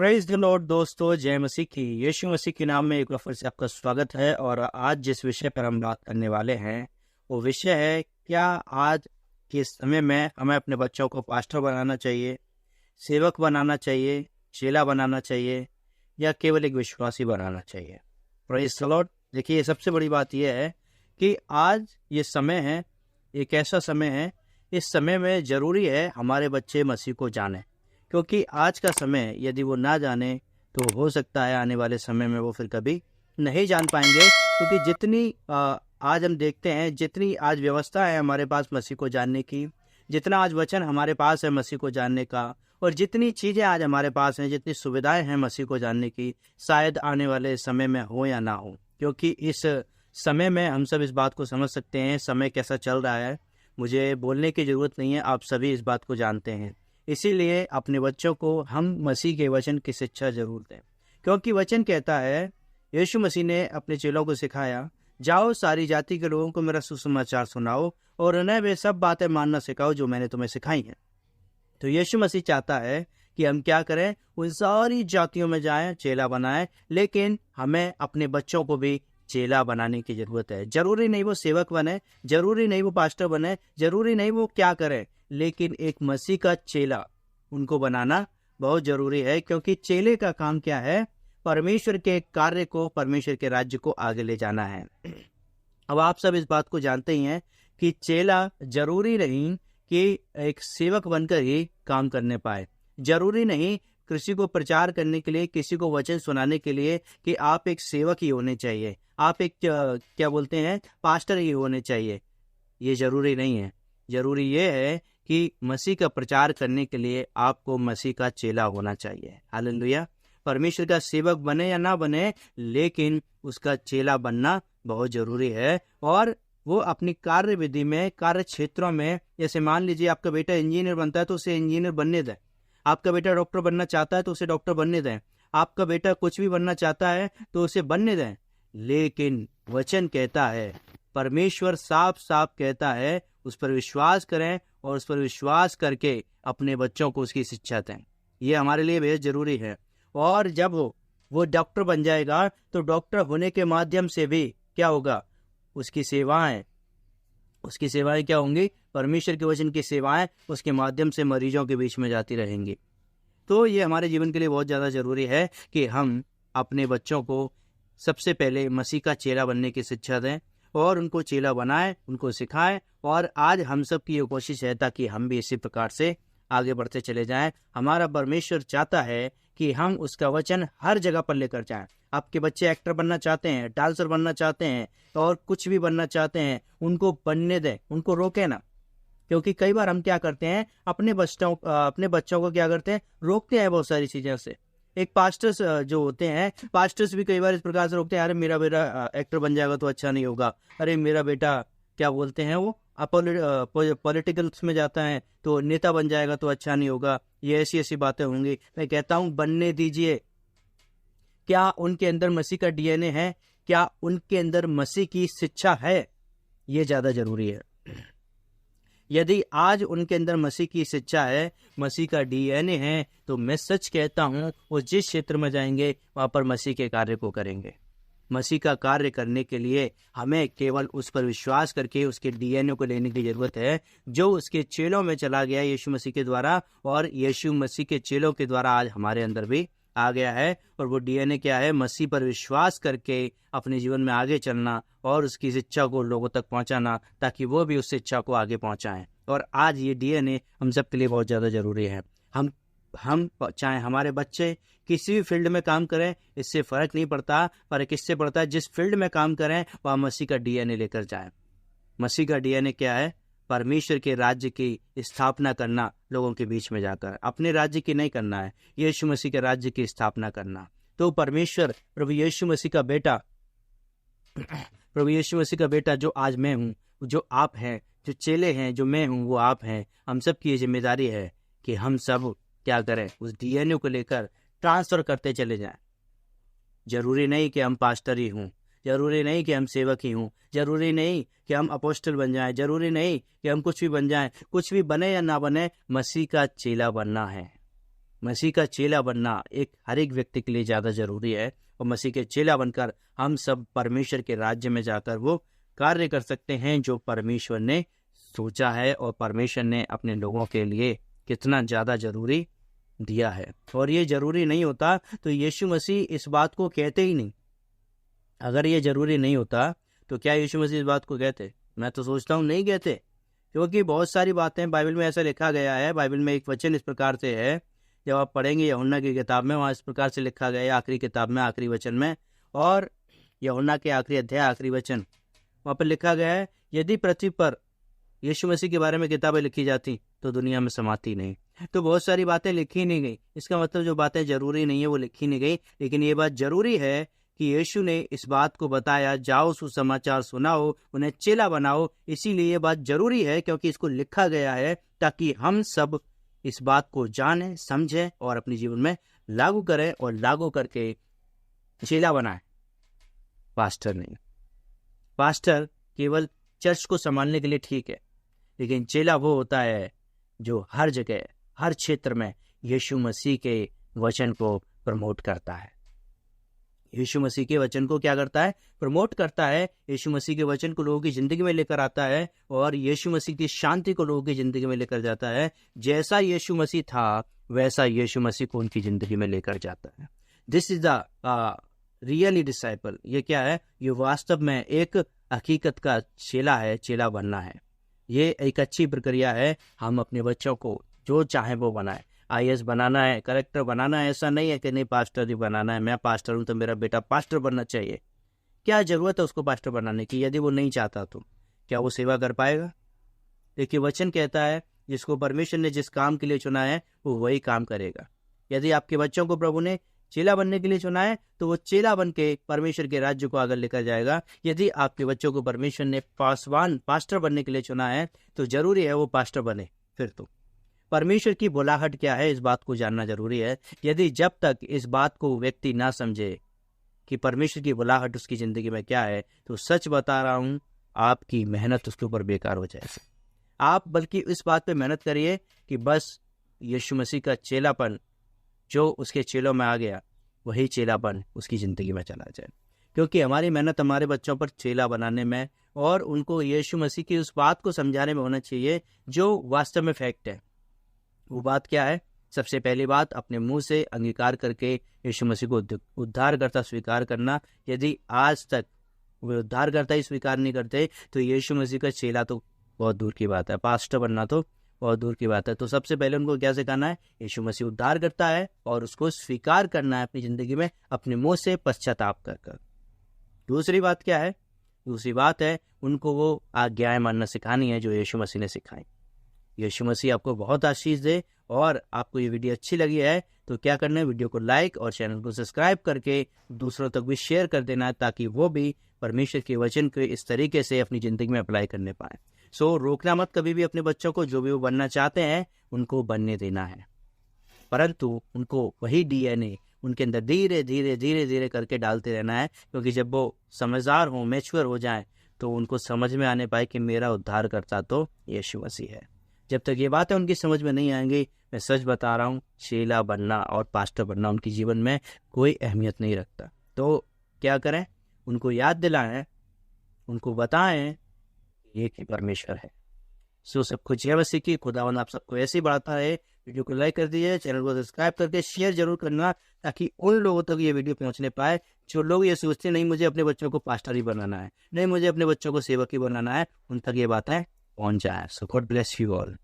Praise the Lord दोस्तों, जय मसीह की। यीशु मसीह के नाम में एक बार फिर से आपका स्वागत है। और आज जिस विषय पर हम बात करने वाले हैं वो विषय है, क्या आज के समय में हमें अपने बच्चों को पास्टर बनाना चाहिए, सेवक बनाना चाहिए, चेला बनाना चाहिए, या केवल एक विश्वासी बनाना चाहिए। Praise the Lord. देखिए, सबसे बड़ी बात यह है कि आज ये समय है, एक ऐसा समय है, इस समय में ज़रूरी है हमारे बच्चे मसीह को जाने, क्योंकि आज का समय यदि वो ना जाने तो हो सकता है आने वाले समय में वो फिर कभी नहीं जान पाएंगे। क्योंकि जितनी आज हम देखते हैं, जितनी आज व्यवस्था है हमारे पास मसीह को जानने की, जितना आज वचन हमारे पास है मसीह को जानने का, और जितनी चीज़ें आज हमारे पास हैं, जितनी सुविधाएं हैं मसीह को जानने की, शायद आने वाले समय में हो या ना हो। क्योंकि इस समय में हम सब इस बात को समझ सकते हैं समय कैसा चल रहा है। मुझे बोलने की ज़रूरत नहीं है, आप सभी इस बात को जानते हैं। इसीलिए अपने बच्चों को हम मसीह के वचन की शिक्षा जरूर दें, क्योंकि वचन कहता है, यीशु मसीह ने अपने चेलों को सिखाया, जाओ सारी जाति के लोगों को मेरा सुसमाचार सुनाओ और उन्हें वे सब बातें मानना सिखाओ जो मैंने तुम्हें सिखाई हैं। तो यीशु मसीह चाहता है कि हम क्या करें, उन सारी जातियों में जाएं, चेला बनाएं। लेकिन हमें अपने बच्चों को भी चेला बनाने की जरूरत है। जरूरी नहीं वो सेवक बने, जरूरी नहीं वो पास्टर बने, जरूरी नहीं वो क्या करे, लेकिन एक मसीह का चेला उनको बनाना बहुत जरूरी है। क्योंकि चेले का काम क्या है, परमेश्वर के कार्य को, परमेश्वर के राज्य को आगे ले जाना है। अब आप सब इस बात को जानते ही हैं कि चेला जरूरी नहीं कि एक सेवक बनकर ही काम करने पाए। जरूरी नहीं किसी को प्रचार करने के लिए, किसी को वचन सुनाने के लिए कि आप एक सेवक ही होने चाहिए, आप एक क्या बोलते हैं, पास्टर ही होने चाहिए। ये जरूरी नहीं है। जरूरी ये है कि मसीह का प्रचार करने के लिए आपको मसीह का चेला होना चाहिए। हालेलुया। परमेश्वर का सेवक बने या ना बने, लेकिन उसका चेला बनना बहुत जरूरी है। और वो अपनी कार्य विधि में, कार्य क्षेत्रों में, जैसे मान लीजिए आपका बेटा इंजीनियर बनता है तो उसे इंजीनियर बनने दें। आपका बेटा डॉक्टर बनना चाहता है तो उसे डॉक्टर बनने दें। आपका बेटा कुछ भी बनना चाहता है तो उसे बनने दें। लेकिन वचन कहता है, परमेश्वर साफ साफ कहता है, उस पर विश्वास करें और उस पर विश्वास करके अपने बच्चों को उसकी शिक्षा दें। ये हमारे लिए बेहद जरूरी है। और जब वो डॉक्टर बन जाएगा तो डॉक्टर होने के माध्यम से भी क्या होगा, उसकी सेवाएं क्या होंगी, परमेश्वर के वचन की सेवाएं उसके माध्यम से मरीजों के बीच में जाती रहेंगी। तो ये हमारे जीवन के लिए बहुत ज़्यादा जरूरी है कि हम अपने बच्चों को सबसे पहले मसीह का चेला बनने की शिक्षा दें और उनको चेला बनाएं, उनको सिखाएं। और आज हम सब की ये कोशिश है ताकि हम भी इसी प्रकार से आगे बढ़ते चले जाएं। हमारा परमेश्वर चाहता है कि हम उसका वचन हर जगह पर लेकर जाएं। आपके बच्चे एक्टर बनना चाहते हैं, डांसर बनना चाहते हैं और कुछ भी बनना चाहते हैं, उनको बनने दें, उनको रोके ना। क्योंकि कई बार हम क्या करते हैं, अपने बच्चों को क्या करते हैं, रोकते हैं बहुत सारी चीज़ों से। एक पास्टर्स जो होते हैं, पास्टर्स भी कई बार इस प्रकार से रोकते हैं, अरे मेरा बेटा एक्टर बन जाएगा तो अच्छा नहीं होगा, अरे मेरा बेटा क्या बोलते हैं वो पॉलिटिकल्स में जाता है तो नेता बन जाएगा तो अच्छा नहीं होगा, ये ऐसी ऐसी बातें होंगी। मैं कहता हूँ बनने दीजिए। क्या उनके अंदर मसीह का डीएनए है? क्या उनके अंदर मसीह की शिक्षा है? ये ज़्यादा जरूरी है। यदि आज उनके अंदर मसीह की शिक्षा है, मसीह का डीएनए है, तो मैं सच कहता हूँ वो जिस क्षेत्र में जाएंगे वहाँ पर मसीह के कार्य को करेंगे। मसीह का कार्य करने के लिए हमें केवल उस पर विश्वास करके उसके डीएनए को लेने की जरूरत है, जो उसके चेलों में चला गया यीशु मसीह के द्वारा, और यीशु मसीह के चेलों के द्वारा आज हमारे अंदर भी आ गया है। और वो डीएनए क्या है, मसीह पर विश्वास करके अपने जीवन में आगे चलना और उसकी शिक्षा को लोगों तक पहुंचाना, ताकि वो भी उस शिक्षा को आगे पहुंचाएं। और आज ये डीएनए हम सब के लिए बहुत ज़्यादा जरूरी है। हम चाहे हमारे बच्चे किसी भी फील्ड में काम करें, इससे फर्क नहीं पड़ता, पर किससे पड़ता है, जिस फील्ड में काम करें वह मसीह का डीएनए लेकर जाएं। मसीह का डीएनए क्या है, परमेश्वर के राज्य की स्थापना करना, लोगों के बीच में जाकर। अपने राज्य की नहीं करना है, यीशु मसीह के राज्य की स्थापना करना। तो परमेश्वर प्रभु यीशु मसीह का बेटा जो आज मैं हूँ, जो आप हैं, जो चेले हैं, जो मैं हूँ वो आप हैं, हम सब की ये जिम्मेदारी है कि हम सब क्या करें, उस डीएनए को लेकर ट्रांसफर करते चले जाएं। जरूरी नहीं कि हम पास्टर ही हूँ, जरूरी नहीं कि हम सेवक ही हूँ, जरूरी नहीं कि हम अपोस्टल बन जाएं, जरूरी नहीं कि हम कुछ भी बन जाएं। कुछ भी बने या ना बने, मसीह का चेला बनना है। मसीह का चेला बनना हर एक व्यक्ति के लिए ज़्यादा ज़रूरी है, और मसीह के चेला बनकर हम सब परमेश्वर के राज्य में जाकर वो कार्य कर सकते हैं जो परमेश्वर ने सोचा है और परमेश्वर ने अपने लोगों के लिए कितना ज़्यादा ज़रूरी दिया है। और ये ज़रूरी नहीं होता तो यीशु मसीह इस बात को कहते ही नहीं। अगर ये ज़रूरी नहीं होता तो क्या यीशु मसीह इस बात को कहते? मैं तो सोचता हूँ नहीं कहते, क्योंकि बहुत सारी बातें बाइबल में ऐसा लिखा गया है। बाइबल में एक वचन इस प्रकार से है, जब आप पढ़ेंगे यूहन्ना की किताब में, वहाँ इस प्रकार से लिखा गया है, आखिरी किताब में आखिरी वचन में, और यूहन्ना के आखिरी अध्याय आखिरी वचन, वहाँ पर लिखा गया है, यदि पृथ्वी पर यीशु मसीह के बारे में किताबें लिखी जाती तो दुनिया में समाती नहीं। तो बहुत सारी बातें लिखी नहीं गई, इसका मतलब जो बातें जरूरी नहीं है वो लिखी नहीं गई, लेकिन ये बात जरूरी है कि यीशु ने इस बात को बताया, जाओ सुसमाचार सुनाओ, उन्हें चेला बनाओ। इसीलिए ये बात जरूरी है क्योंकि इसको लिखा गया है ताकि हम सब इस बात को जानें, समझें और अपने जीवन में लागू करें, और लागू करके चेला बनाएं। पास्टर नहीं। पास्टर केवल चर्च को संभालने के लिए ठीक है, लेकिन चेला वो होता है जो हर जगह हर क्षेत्र में यीशु मसीह के वचन को प्रमोट करता है। यीशु मसीह के वचन को क्या करता है? प्रमोट करता है। यीशु मसीह के वचन को लोगों की जिंदगी में लेकर आता है, और यीशु मसीह की शांति को लोगों की जिंदगी में लेकर जाता है। जैसा यीशु मसीह था वैसा यीशु मसीह को उनकी जिंदगी में लेकर जाता है। This is the really disciple. ये क्या है? ये वास्तव में एक हकीकत का चेला है। चेला बनना है, ये एक अच्छी प्रक्रिया है। हम अपने बच्चों को जो चाहे वो बनाए। IAS बनाना है, कलेक्टर बनाना है, ऐसा नहीं है कि नहीं पास्टर ही बनाना है। मैं पास्टर हूं तो मेरा बेटा पास्टर बनना चाहिए। क्या जरूरत है उसको पास्टर बनाने की? यदि वो नहीं चाहता तो क्या वो सेवा कर पाएगा? देखिए वचन कहता है जिसको परमेश्वर ने जिस काम के लिए चुना है वो वही काम करेगा। यदि आपके बच्चों को प्रभु ने चेला बनने के लिए चुना है तो वो चेला बन के परमेश्वर के राज्य को आगे लेकर जाएगा। यदि आपके बच्चों को परमेश्वर ने पास्टर बनने के लिए चुना है तो जरूरी है वो पास्टर बने। फिर तो परमेश्वर की बुलाहट क्या है इस बात को जानना जरूरी है। यदि जब तक इस बात को व्यक्ति ना समझे कि परमेश्वर की बुलाहट उसकी जिंदगी में क्या है, तो सच बता रहा हूं आपकी मेहनत उसके ऊपर बेकार हो जाएगी। आप बल्कि इस बात पे मेहनत करिए कि बस यीशु मसीह का चेलापन जो उसके चेलों में आ गया वही चेलापन उसकी जिंदगी में चला जाए। क्योंकि हमारी मेहनत हमारे बच्चों पर चेला बनाने में और उनको यीशु मसीह की उस बात को समझाने में होना चाहिए जो वास्तव में फैक्ट है। वो बात क्या है? सबसे पहली बात, अपने मुंह से अंगीकार करके यीशु मसीह को उद्धारकर्ता स्वीकार करना। यदि आज तक वे उद्धारकर्ता ही स्वीकार नहीं करते तो यीशु मसीह का चेला तो बहुत दूर की बात है, पास्टर बनना तो बहुत दूर की बात है। तो सबसे पहले उनको क्या सिखाना है? यीशु मसीह उद्धार करता है और उसको स्वीकार करना है अपनी जिंदगी में अपने मुंह से पश्चाताप कर। दूसरी बात क्या है? दूसरी बात है उनको वो आज्ञाएं मानना सिखानी है जो यीशु मसीह ने सिखाई। यीशु मसीह आपको बहुत आशीष दे। और आपको ये वीडियो अच्छी लगी है तो क्या करना है? वीडियो को लाइक और चैनल को सब्सक्राइब करके दूसरों तक भी शेयर कर देना है ताकि वो भी परमेश्वर के वचन को इस तरीके से अपनी जिंदगी में अप्लाई करने पाए। सो रोकना मत कभी भी अपने बच्चों को। जो भी वो बनना चाहते हैं उनको बनने देना है, परंतु उनको वही DNA उनके अंदर धीरे धीरे धीरे धीरे करके डालते रहना है। क्योंकि जब वो समझदार हो, मैच्योर हो जाए तो उनको समझ में आने पाए कि मेरा उद्धार करता तो यीशु मसीह है। जब तक ये बातें उनकी समझ में नहीं आएंगी, मैं सच बता रहा हूँ, चेला बनना और पास्टर बनना उनके जीवन में कोई अहमियत नहीं रखता। तो क्या करें? उनको याद दिलाएं, उनको बताएं एक ही परमेश्वर है। सो सब कुछ जय मसीह की। खुदावंद आप सबको ऐसे ही बढ़ाता है। वीडियो को लाइक कर दीजिए, चैनल को सब्सक्राइब करके शेयर जरूर करना ताकि उन लोगों तक ये वीडियो पहुंचने पाए जो लोग ये सोचते नहीं मुझे अपने बच्चों को पास्टर ही बनाना है, नहीं मुझे अपने बच्चों को सेवक ही बनाना है, उन तक ये बातें पहुंच जाए। सो गॉड ब्लेस यू ऑल।